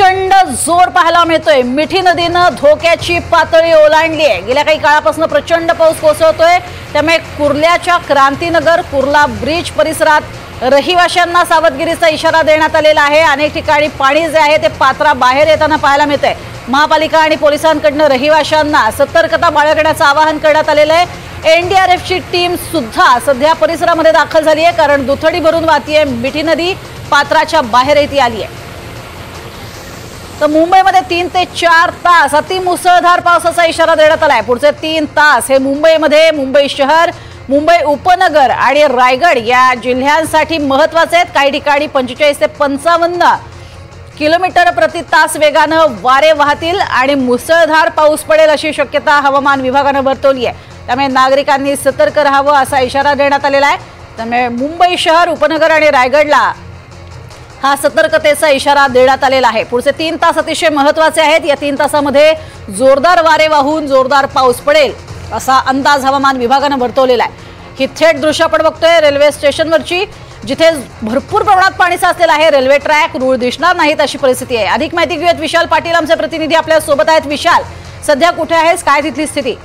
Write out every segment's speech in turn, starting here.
प्रचंड जोर पाहायला मिळतोय। मिठी नदीनं धोक्याची पातळी ओलांडली आहे। गेल्या काही काळापासून प्रचंड पाऊस कोसळतोय, त्यामुळे कुर्ल्याच्या क्रांतीनगर कुर्ला ब्रिज परिसरात रहिवाशांना सावधगिरीचा इशारा देण्यात आलेला आहे। अनेक ठिकाणी पाणी जे आहे ते पात्रा बाहेर येताना पाहायला मिळतंय। महापालिका आणि पोलिसांकडून रहिवाशांना सतर्कता बाळगण्याचं आवाहन करण्यात आलेलं आहे। एनडीआरएफची टीम सुद्धा सध्या परिसरामध्ये दाखल झाली आहे, कारण दुथडी भरून वाहतीये मिठी नदी, पात्राच्या बाहेर येती आली आहे। तर मुंबईमध्ये 3 ते 4 तास अतिमुसळधार पावसाचा इशारा देण्यात आलाय। पुढचे 3 तास हे मुंबईमध्ये मुंबई शहर, मुंबई उपनगर आणि रायगड या जिल्ह्यांसाठी महत्त्वाचे आहेत। काही ठिकाणी 45 ते 55 किलोमीटर प्रति तास वेगानं वारे वाहतील आणि मुसळधार पाऊस पडेल अशी शक्यता हवामान विभागानं वर्तवली आहे। त्यामुळे नागरिकांनी सतर्क राहावं असा इशारा देण्यात आलेला आहे। त्यामुळे मुंबई शहर, उपनगर आणि रायगडला हा सतर्कतेचा इशारा देण्यात आलेला आहे। पुढचे 3 तास अतिशय महत्त्वाचे आहेत। या 3 तासामध्ये जोरदार वारे वाहून जोरदार पाऊस पडेल असा अंदाज हवामान विभागानं वर्तवलेला आहे। ही थेट दृश्य आपण बघतोय रेल्वे स्टेशनवरची, जिथे भरपूर प्रमाणात पाणी साचलेलं आहे। रेल्वे ट्रॅक रूळ दिसणार नाहीत अशी परिस्थिती आहे। अधिक माहिती घेऊयात, विशाल पाटील आमचे प्रतिनिधी आपल्या सोबत आहेत। विशाल, सध्या कुठे आहेस, काय तिथली स्थिती?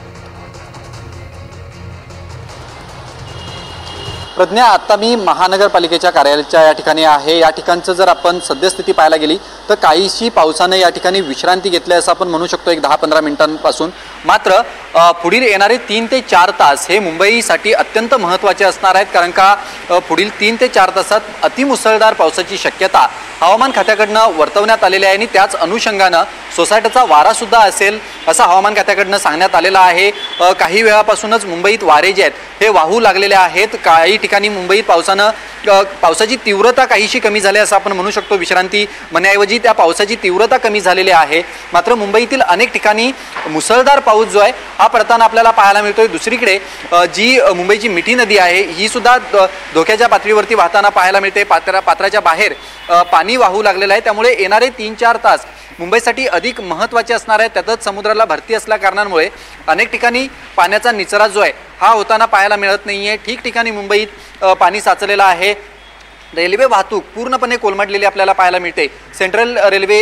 प्रज्ञा, आता मी महानगरपालिकेच्या कार्यालयाच्या या ठिकाणी आहे। या ठिकाणचं जर आपण सद्यस्थिती पाहायला गेली तर काहीशी पावसाने या ठिकाणी विश्रांती घेतली असं आपण म्हणू शकतो, एक 10-15 मिनिटांपासून। मात्र पुढील येणारे 3 ते 4 तास हे मुंबईसाठी अत्यंत महत्त्वाचे असणार आहेत, कारण का पुढील 3 ते 4 तासात अतिमुसळधार पावसाची शक्यता हवामान खात्याकडनं वर्तवण्यात आलेली आहे आणि त्याच अनुषंगानं सोसायटीचा वारा सुद्धा असेल असं हवामान खात्याकडनं सांगण्यात आलेलं आहे। काही वेळापासूनच मुंबईत वारे जे आहेत हे वाहू लागलेले आहेत। काही ठिकाणी मुंबईत पावसाची तीव्रता काहीशी कमी झाली असं आपण म्हणू शकतो। विश्रांती म्हणण्याऐवजी त्या पावसाची तीव्रता कमी झालेली आहे। मात्र मुंबईतील अनेक ठिकाणी मुसळधार पाऊस जो आहे हा पडताना आपल्याला पाहायला मिळतोय। दुसरीकडे जी मुंबईची मिठी नदी आहे ही सुद्धा धोक्याच्या पातळीवरती वाहताना पाहायला मिळते। पात्राच्या बाहेर पाणी वाहू लागलेलं आहे। त्यामुळे येणारे 3-4 तास मुंबईसाठी अधिक महत्त्वाचे असणार आहे। त्यातच समुद्राला भरती असल्या कारणामुळे अनेक ठिकाणी पाण्याचा निचरा जो आहे हा होताना पाहायला मिळत नाहीये। ठिकठिकाणी मुंबईत पाणी साचलेलं आहे। रेल्वे वाहतूक पूर्णपणे कोलमडलेली आपल्याला पाहायला मिळते। सेंट्रल रेल्वे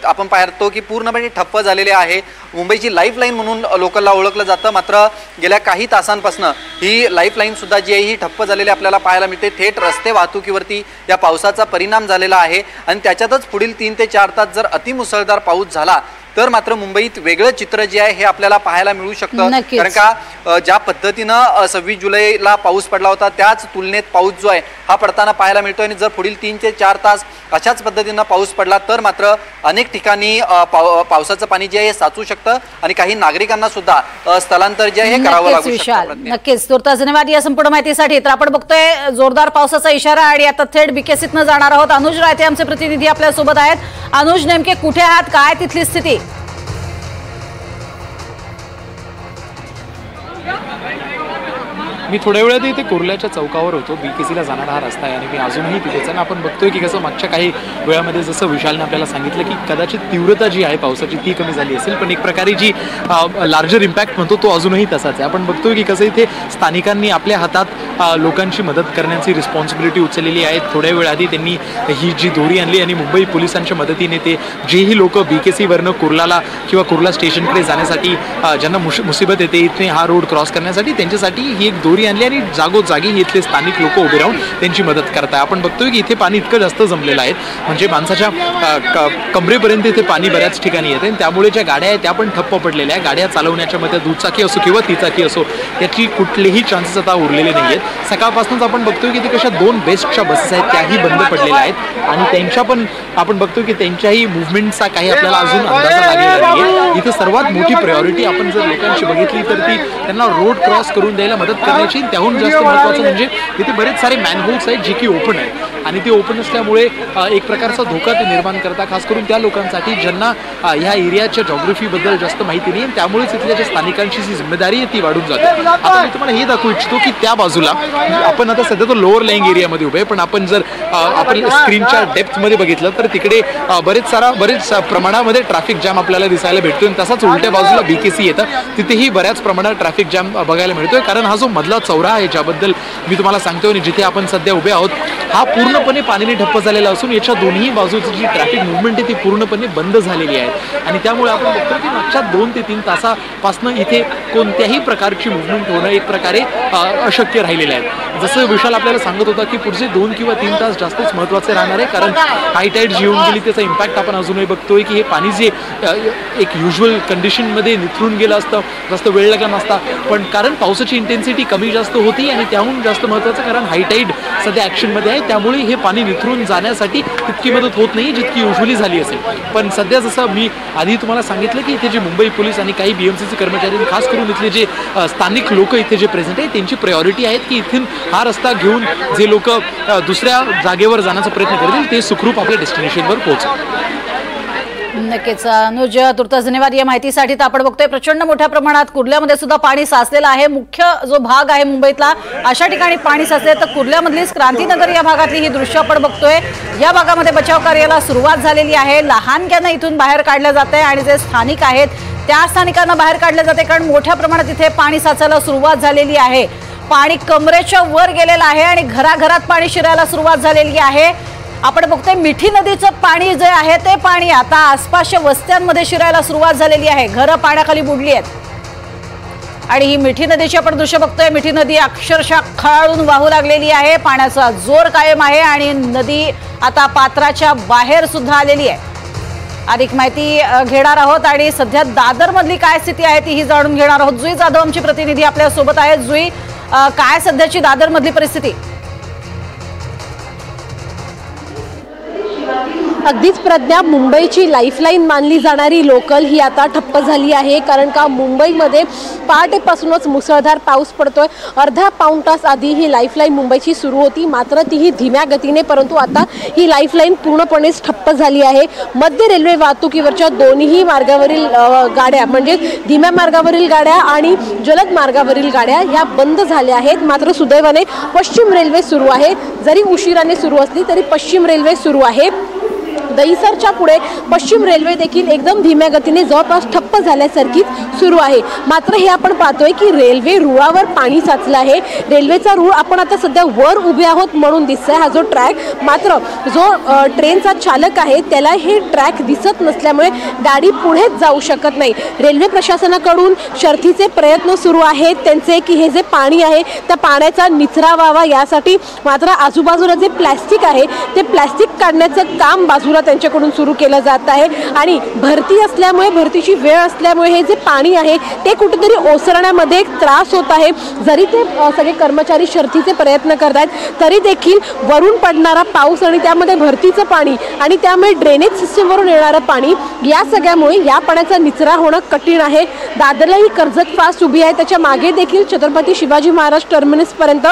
आपण पाहतो की पूर्णपणे ठप्प झालेले आहे। मुंबईची लाईफलाईन म्हणून लोकलला ओळखलं जातं, मात्र गेल्या काही तासांपासून ही लाईफलाईन सुद्धा जी आहे ही ठप्प झालेली आपल्याला पाहायला मिळते। थेट रस्ते वाहतुकीवरती या पावसाचा परिणाम झालेला आहे आणि त्याच्यातच पुढील 3 ते 4 तास जर अतिमुसळधार पाऊस झाला तर मात्र मुंबईत वेगळं चित्र जे आहे हे आपल्याला पाहायला मिळू शकतं। कारण का ज्या पद्धतीनं 26 जुलैला पाऊस पडला होता त्याच तुलनेत पाऊस जो आहे हा पडताना पाहायला मिळतोय आणि जर पुढील 3 ते 4 तास अशाच पद्धतीनं पाऊस पडला तर मात्र अनेक ठिकाणी पावसाचं पाणी जे आहे हे साचू शकतं आणि काही नागरिकांना सुद्धा स्थलांतर जे आहे हे करावं लागू शकतं। नक्कीच, तुर्तास धन्यवाद या संपूर्ण माहितीसाठी। तर आपण बघतोय जोरदार पावसाचा इशारा आणि आता थेट बीकेसीतनं जाणार आहोत। अनुज रायते आमचे प्रतिनिधी आपल्या सोबत आहेत। अनुज, नेमके कुठे आहात, काय तिथली स्थिती? मी थोड्या वेळात इथे कुर्ल्याच्या चौकावर होतो। बीकेसीला जाणारा हा रस्ता आहे आणि मी अजूनही तिथेच आहे। आपण बघतोय की कसं मागच्या काही वेळामध्ये जसं विशालने आपल्याला सांगितलं की कदाचित तीव्रता जी आहे पावसाची ती कमी झाली असेल, पण एक प्रकारे जी लार्जर इम्पॅक्ट म्हणतो तो अजूनही तसाच आहे। आपण बघतोय की कसं इथे स्थानिकांनी आपल्या हातात लोकांची मदत करण्याची रिस्पॉन्सिबिलिटी उचललेली आहे। थोड्या वेळ आधी त्यांनी ही जी दोरी आणली आणि मुंबई पोलिसांच्या मदतीने ते जेही लोक बीकेसीवरनं कुर्लाला किंवा कुर्ला स्टेशनकडे जाण्यासाठी ज्यांना मुसीबत येते इथे हा रोड क्रॉस करण्यासाठी, त्यांच्यासाठी ही एक दोरी आणली आणि जागोजागी इथले स्थानिक लोक उभे राहून त्यांची मदत करताय। आपण बघतोय की इथे पाणी इतकं जास्त जमलेलं आहे, म्हणजे माणसाच्या कमरेपर्यंत इथे पाणी बऱ्याच ठिकाणी येते आणि त्यामुळे ज्या गाड्या आहेत त्या पण ठप्प पडलेल्या आहेत। गाड्या चालवण्याच्या मध्ये दुचाकी असो किंवा तिचाकी असो याची कुठलेही चान्सेस आता उरलेले नाही आहेत। सकाळपासूनच आपण बघतोय की ते कशा 2 बेस्टच्या बसेस आहेत त्याही बंद पडलेल्या आहेत आणि त्यांच्या पण आपण बघतोय की त्यांच्याही मुवमेंटचा काही आपल्याला अजून अंदाजा लागलेला नाहीये। इथे सर्वात मोठी प्रायोरिटी आपण जर लोकांची बघितली तर ती त्यांना रोड क्रॉस करून द्यायला मदत करण्याची। त्याहून जास्त महत्त्वाचं म्हणजे इथे बरेच सारे मॅनहोल्स आहेत जे की ओपन आहेत आणि ते ओपन असल्यामुळे एक प्रकारचा धोका ते निर्माण करतात, खास करून त्या लोकांसाठी ज्यांना ह्या एरियाच्या जॉग्रफीबद्दल जास्त माहिती नाही। त्यामुळेच इथल्या ज्या स्थानिकांची जी जिम्मेदारी आहे ती वाढून जाते। आता मी तुम्हाला हे दाखवू इच्छितो की त्या बाजूला आपण आता सध्या तो लोअर लाईंग एरियामध्ये उभे, पण आपण जर आपण स्क्रीनच्या डेप्थमध्ये बघितलं तर तिकडे बरेच प्रमाणामध्ये ट्रॅफिक जॅम आपल्याला दिसायला भेटतो आणि तसाच उलट्या बाजूला बीकेसी येतं, तिथेही बऱ्याच प्रमाणात ट्रॅफिक जॅम बघायला मिळतोय। कारण हा जो मधला चौरा आहे ज्याबद्दल मी तुम्हाला सांगतोय आणि जिथे आपण सध्या उभे आहोत हा पूर्ण पूर्णपणे पाण्याने ठप्प झालेला असून याच्या दोन्ही बाजूची जी ट्रॅफिक मुवमेंट आहे ती पूर्णपणे बंद झालेली आहे आणि त्यामुळे आपण बघतो की मागच्या 2 ते 3 तासापासून इथे कोणत्याही प्रकारची मुवमेंट होणं एक प्रकारे अशक्य राहिलेलं आहे। जसं विशाल आपल्याला सांगत होता की पुढचे 2 किंवा 3 तास जास्तच महत्त्वाचे राहणार आहे, कारण हाय टाईड जी येऊन गेली त्याचा इम्पॅक्ट आपण अजूनही बघतोय की हे पाणी जे एक युज्युअल कंडिशनमध्ये निथरून गेलं असतं, जास्त वेळ लागला नसता, पण कारण पावसाची इंटेन्सिटी कमी जास्त होती आणि त्याहून जास्त महत्त्वाचं कारण हाय टाईड सध्या ॲक्शनमध्ये आहे, त्यामुळे हे पाणी निथरून जाण्यासाठी तितकी मदत होत नाही जितकी युज्युअली झाली असेल। पण सध्या जसं मी आधी तुम्हाला सांगितलं की इथे जे मुंबई पोलीस आणि काही BMCचे कर्मचारी, खास करून इथले जे स्थानिक लोक इथे जे प्रेझेंट आहेत त्यांची प्रायोरिटी आहेत की इथून हा रस्ता घेऊन जे लोक दुसऱ्या जागेवर जाण्याचा प्रयत्न करतील ते सुखरूप आपल्या डेस्टिनेशनवर पोहोचतील। नक्कीच अनुज, तुर्तास धन्यवाद या माहितीसाठी। तर आपण बघतोय प्रचंड मोठ्या प्रमाणात कुर्ल्यामध्ये सुद्धा पाणी साचलेलं आहे। मुख्य जो भाग आहे मुंबईतला अशा ठिकाणी पाणी साचले, तर कुर्ल्यामधलीच क्रांतीनगर या भागातली ही दृश्य आपण बघतोय। या भागामध्ये बचाव कार्याला सुरुवात झालेली आहे। लहानग्यांना इथून बाहेर काढलं जात आहे आणि जे स्थानिक आहेत त्या स्थानिकांना बाहेर काढलं जाते, कारण मोठ्या प्रमाणात इथे पाणी साचायला सुरुवात झालेली आहे। पाणी कमरेच्या वर गेलेलं आहे आणि घराघरात पाणी शिरायला सुरुवात झालेली आहे। आपण बघतोय मिठी नदीचं पाणी जे आहे ते पाणी आता आसपासच्या वस्त्यांमध्ये शिरायला सुरुवात झालेली आहे। घरं पाण्याखाली बुडली आहेत आणि ही मिठी नदीची आपण दृश्य बघतोय। मिठी नदी अक्षरशः खळाळून वाहू लागलेली आहे, पाण्याचा जोर कायम आहे आणि नदी आता पात्राच्या बाहेर सुद्धा आलेली आहे। अधिक माहिती घेणार आहोत आणि सध्या दादर मधली काय स्थिती आहे तीही जाणून घेणार आहोत। जुई जाधव आमची प्रतिनिधी आपल्या सोबत आहे। जुई, काय सध्याची दादर मधली परिस्थिती? अगदीच प्रज्ञा, मुंबईची लाईफलाईन मानली जाणारी लोकल ही आता ठप्प झाली आहे, कारण का मुंबईमध्ये पहाटेपासूनच मुसळधार पाऊस पडतोय। अर्धा पाऊण तास आधी ही लाईफलाईन मुंबईची सुरू होती, मात्र तीही धीम्या गतीने, परंतु आता ही लाईफलाईन पूर्णपणेच ठप्प झाली आहे। मध्य रेल्वे वाहतुकीवरच्या दोन्ही मार्गावरील गाड्या म्हणजे धीम्या मार्गावरील गाड्या आणि जलद मार्गावरील गाड्या ह्या बंद झाल्या आहेत। मात्र सुदैवाने पश्चिम रेल्वे सुरू आहे, जरी उशिराने सुरू असली तरी पश्चिम रेल्वे सुरू आहे। दहिसरच्या पुढे पश्चिम रेल्वे देखील एकदम धीम्या गतीने जवळपास ठप्प झाल्यासारखीच सुरू आहे। मात्र हे आपण पाहतोय की रेल्वे रुळावर पाणी साचलं आहे। रेल्वेचा रूळ आपण आता सध्या वर उभे आहोत म्हणून दिसतोय हा जो ट्रॅक, मात्र जो ट्रेनचा चालक आहे त्याला हे ट्रॅक दिसत नसल्यामुळे गाडी पुढेच जाऊ शकत नाही। रेल्वे प्रशासनाकडून शर्थीचे प्रयत्न सुरू आहेत त्यांचे की हे जे पाणी आहे त्या पाण्याचा निचरा व्हावा यासाठी, मात्र आजूबाजूला जे प्लॅस्टिक आहे ते प्लॅस्टिक काढण्याचं काम बाजूला त्यांच्याकडून सुरू केलं जात आहे आणि भरती असल्यामुळे, भरतीची वेळ असल्यामुळे हे जे पाणी आहे ते कुठेतरी ओसरण्यामध्ये एक त्रास होत आहे। जरी ते सगळे कर्मचारी शर्थीचे प्रयत्न करत आहेत तरी देखील वरून पडणारा पाऊस आणि त्यामध्ये भरतीचं पाणी आणि त्यामुळे ड्रेनेज सिस्टमवरून येणारं पाणी या सगळ्यामुळे या पाण्याचा निचरा होणं कठीण आहे। दादरला ही कर्जत फास्ट उभी आहे, त्याच्या मागे देखील छत्रपती शिवाजी महाराज टर्मिनसपर्यंत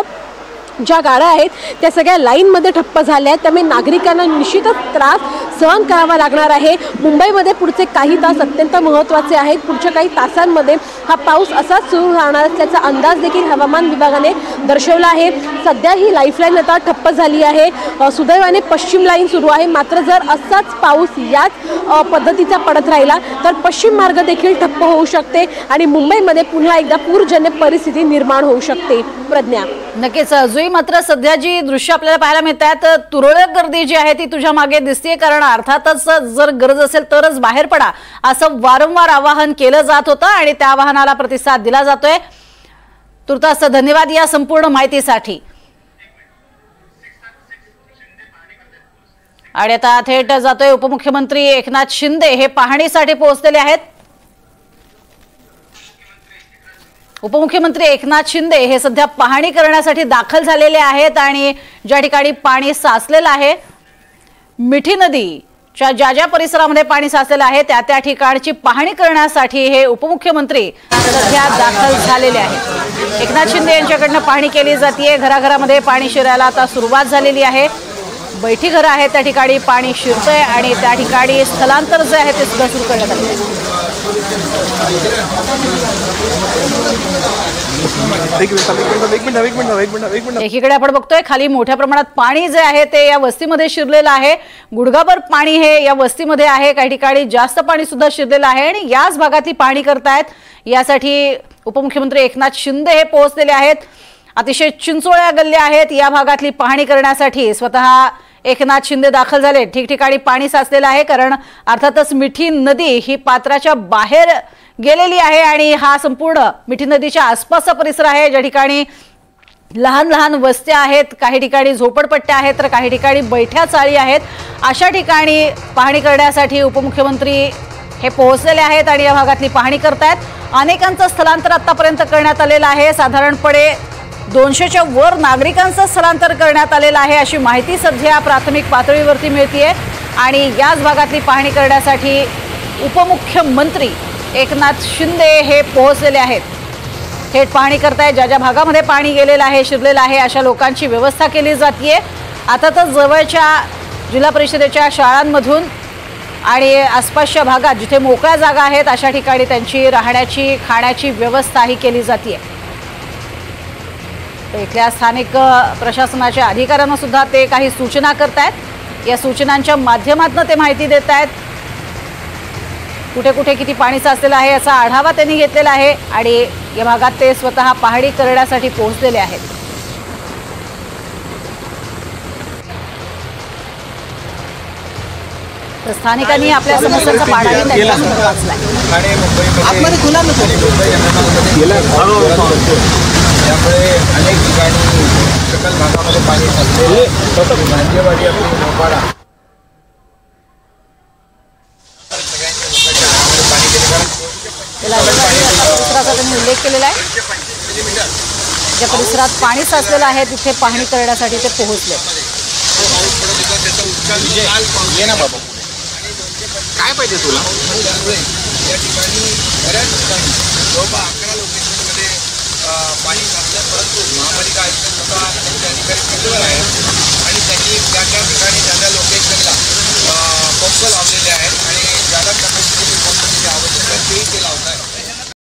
ज्या गाड्या आहेत त्या सगळ्या लाईनमध्ये ठप्प झाल्या आहेत, त्यामुळे नागरिकांना निश्चितच त्रास सहन करावा लागणार आहे। मुंबईमध्ये पुढचे काही तास अत्यंत महत्त्वाचे आहेत। पुढच्या काही तासांमध्ये हा पाऊस असाच सुरू राहणार असल्याचा अंदाज देखील हवामान विभागाने दर्शवला आहे। सध्या ही लाईफलाईन आता ठप्प झाली आहे, सुदैवाने पश्चिम लाईन सुरू आहे, मात्र जर असाच पाऊस याच पद्धतीचा पडत राहिला तर पश्चिम मार्ग देखील ठप्प होऊ शकते आणि मुंबईमध्ये पुन्हा एकदा पूरजन्य परिस्थिती निर्माण होऊ शकते। प्रज्ञा, नक्कीच जुई, मात्र सध्या जी दृश्य आपल्याला पाहायला मिळतात तुरळक गर्दी जी आहे ती तुझ्या मागे दिसते, कारण अर्थातच जर गरज असेल तरच बाहेर पडा असं वारंवार आवाहन केलं जात होतं आणि त्या आवाहनाला प्रतिसाद दिला जातोय। तुर्तास धन्यवाद या संपूर्ण माहितीसाठी। आणि आता थेट जातोय उपमुख्यमंत्री एकनाथ शिंदे हे पाहणीसाठी पोहोचलेले आहेत। उपमुख्यमंत्री एकनाथ शिंदे हे सध्या पाहणी करण्यासाठी दाखल झालेले आहेत आणि ज्या ठिकाणी पाणी साचलेलं आहे, मिठी नदीच्या ज्या परिसरामध्ये पाणी साचलेलं आहे त्या ठिकाणची पाहणी करण्यासाठी हे उपमुख्यमंत्री सध्या दाखल झालेले आहेत। एकनाथ शिंदे यांच्याकडनं पाहणी केली जाते। घराघरामध्ये पाणी शिरायला आता सुरुवात झालेली आहे। बैठी घरं आहेत त्या ठिकाणी पाणी शिरतंय आणि त्या ठिकाणी स्थलांतर जे आहे ते सुद्धा सुरू करण्यात आले आहे। एकीकडे आपण बघतोय खाली मोठ्या प्रमाणात पाणी जे आहे ते या वस्तीमध्ये शिरलेलं आहे। गुडघाभर पाणी हे या वस्तीमध्ये आहे, काही ठिकाणी जास्त पाणी सुद्धा शिरलेलं आहे आणि याच भागातली पाहणी करतायत। यासाठी उपमुख्यमंत्री एकनाथ शिंदे हे पोहोचलेले आहेत अतिशय चिंचोळ्या गल्ल्या आहेत। या भागातली पाहणी करण्यासाठी स्वतः एकनाथ शिंदे दाखल झाले। ठिकठिकाणी पाणी साचलेलं आहे, कारण अर्थातच मिठी नदी ही पात्राच्या बाहेर गेलेली आहे आणि हा संपूर्ण मिठी नदीच्या आसपासचा परिसर आहे, ज्या ठिकाणी लहान लहान वस्त्या आहेत, काही ठिकाणी झोपडपट्ट्या आहेत, तर काही ठिकाणी बैठ्या चाळी आहेत। अशा ठिकाणी पाहणी करण्यासाठी उपमुख्यमंत्री हे पोहोचलेले आहेत आणि या भागातली पाहणी करतायत। अनेकांचं स्थलांतर आतापर्यंत करण्यात आलेलं आहे। साधारणपणे 200च्या वर नागरिकांचं स्थलांतर करण्यात आलेलं आहे, अशी माहिती सध्या प्राथमिक पातळीवरती मिळतेय। आणि याच भागातली पाहणी करण्यासाठी उपमुख्यमंत्री एकनाथ शिंदे हे पोहोचलेले आहेत। थेट पाहणी करतायत। ज्या ज्या भागामध्ये पाणी गेलेलं आहे, शिरलेलं आहे, अशा लोकांची व्यवस्था केली जाते। आता तर जवळच्या जिल्हा परिषदेच्या शाळांमधून आणि आसपासच्या भागात जिथे मोकळ्या जागा आहेत अशा ठिकाणी त्यांची राहण्याची खाण्याची व्यवस्थाही केली जाते। इथल्या स्थानिक प्रशासनाच्या अधिकाऱ्यांना सुद्धा ते काही सूचना करतायत। या सूचनांच्या माध्यमातून ते माहिती देत आहेत। कुठे कुठे किती पाणी साचलेलं आहे याचा आढावा त्यांनी घेतलेला आहे आणि या भागात ते स्वतः पाहणी करण्यासाठी पोहोचलेले आहेत। तर स्थानिकांनी आपल्या समस्यांचा पाढा त्यांच्यासमोर वाचलाय। त्यामुळे अनेक ठिकाणी सकल भागामध्ये पाणी साचले। भांजेवाडी आपली मोपाडा परिसराचा त्यांनी उल्लेख केलेला आहे। ज्या परिसरात पाणी साचलेलं आहे तिथे पाहणी करण्यासाठी ते पोहोचले। काय पाहिजे तुला? या ठिकाणी बऱ्याच ठिकाणी जवळपास 11 लोकेशनमध्ये पाणी साचलं, परंतु महापालिका आयुक्त स्वतः त्यांचे अधिकारी फिरलेले आहेत आणि त्यांनी त्या ठिकाणी त्या लोकेशनला पंप लावलेले आहेत आणि